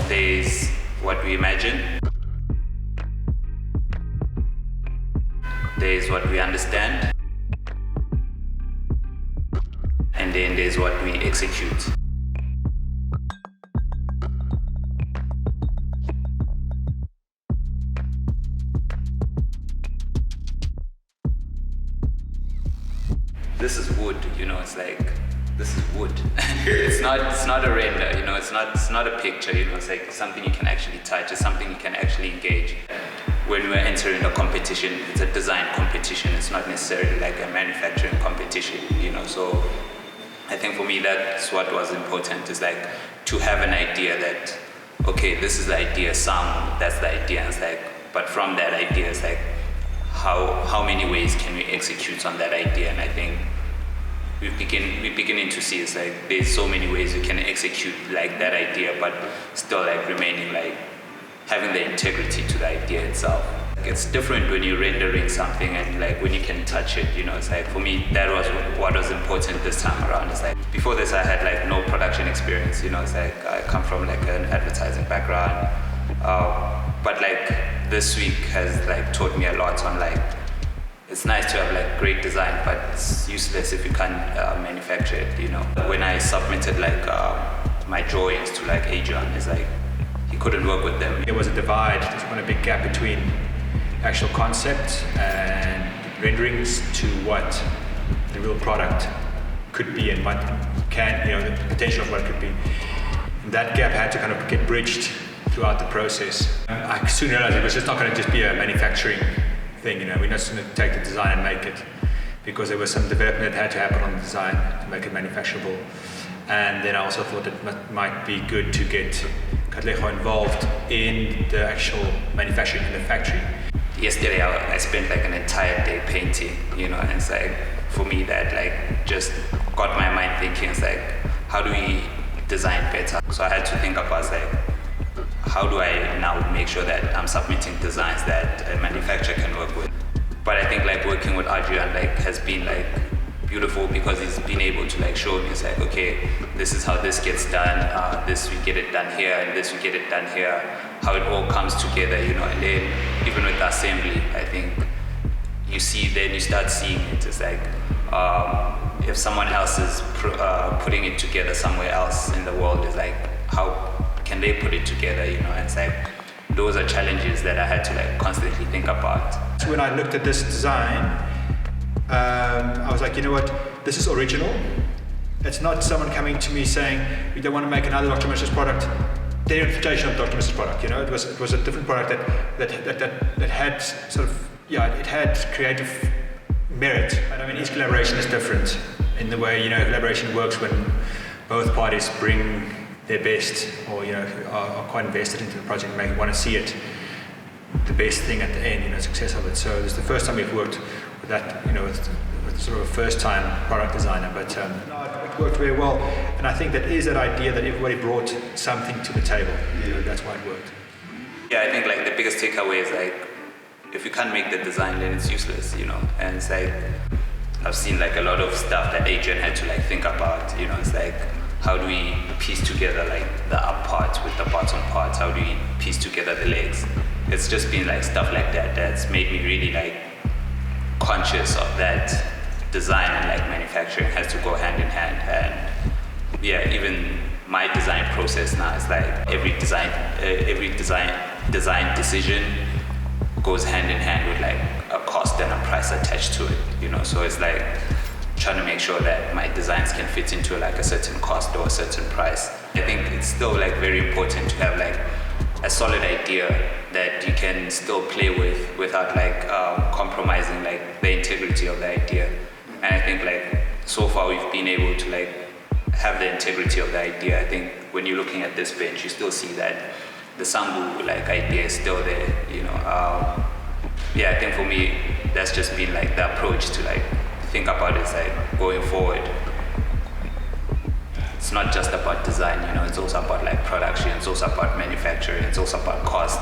There's what we imagine, there's what we understand, and then there's what we execute. This is wood, it's like, this is wood. it's not a render, it's not a picture, it's like something you can actually touch, it's something you can actually engage. When we're entering a competition, it's a design competition, it's not necessarily like a manufacturing competition, so I think for me that's what was important, is like to have an idea that, okay, this is the idea, that's the idea, and it's like, but from that idea, it's like, how many ways can we execute on that idea? And I think we're beginning to see it's like there's so many ways we can execute like that idea, but still like remaining like having the integrity to the idea itself. It's different when you're rendering something and like when you can touch it, it's like for me that was what was important this time around. It's like before this I had like no production experience, it's like I come from like an advertising background, but like this week has like taught me a lot on like it's nice to have like great design, but it's useless if you can't manufacture it. When I submitted like my drawings to like Adriaan, it's like he couldn't work with them. There was a divide, there's been a big gap between actual concept and renderings to what the real product could be and what can, the potential of what it could be. And that gap had to kind of get bridged throughout the process. I soon realized it was just not going to just be a manufacturing thing, we're not just going to take the design and make it, because there was some development that had to happen on the design to make it manufacturable. And then I also thought it might be good to get Katlego involved in the actual manufacturing in the factory. Yesterday I spent like an entire day painting, and it's like for me that like just got my mind thinking, it's like how do we design better? So I had to think about like how do I now make sure that I'm submitting designs that a manufacturer can work with. But I think like working with Adriaan like has been like beautiful, because he's been able to like show me, it's like, okay, this is how this gets done, this we get it done here, and this we get it done here, how it all comes together, and then even with the assembly, I think you start seeing it. It's like if someone else is putting it together somewhere else in the world, it's like how can they put it together, and it's like those are challenges that I had to like constantly think about. So when I looked at this design, I was like, this is original. It's not someone coming to me saying, we don't want to make another Dokter and Misses product. Their interpretation of Dokter and Misses product, it was a different product that had sort of, it had creative merit. And I mean, each collaboration is different in the way, collaboration works when both parties bring their best, or, are quite invested into the project and want to see it the best thing at the end, success of it. So it's the first time we've worked with that, with sort of a first-time product designer, but it worked very well. And I think that is that idea that everybody brought something to the table. That's why it worked. Yeah, I think like the biggest takeaway is like, if you can't make the design, then it's useless, And it's like, I've seen like a lot of stuff that Adriaan had to like think about, It's like, how do we piece together like the up parts with the bottom parts? How do we piece together the legs? It's just been like stuff like that that's made me really like conscious of that design, and like manufacturing has to go hand in hand. And yeah, even my design process now is like every design decision goes hand in hand with like a cost and a price attached to it, So it's like trying to make sure that my designs can fit into like a certain cost or a certain price. I think it's still like very important to have like a solid idea that you can still play with without like compromising like the integrity of the idea. And I think like so far we've been able to like have the integrity of the idea. I think when you're looking at this bench, you still see that the Sangu like idea is still there, I think for me that's just been like the approach to like think about it, like going forward. It's not just about design, it's also about like production, it's also about manufacturing, it's also about cost.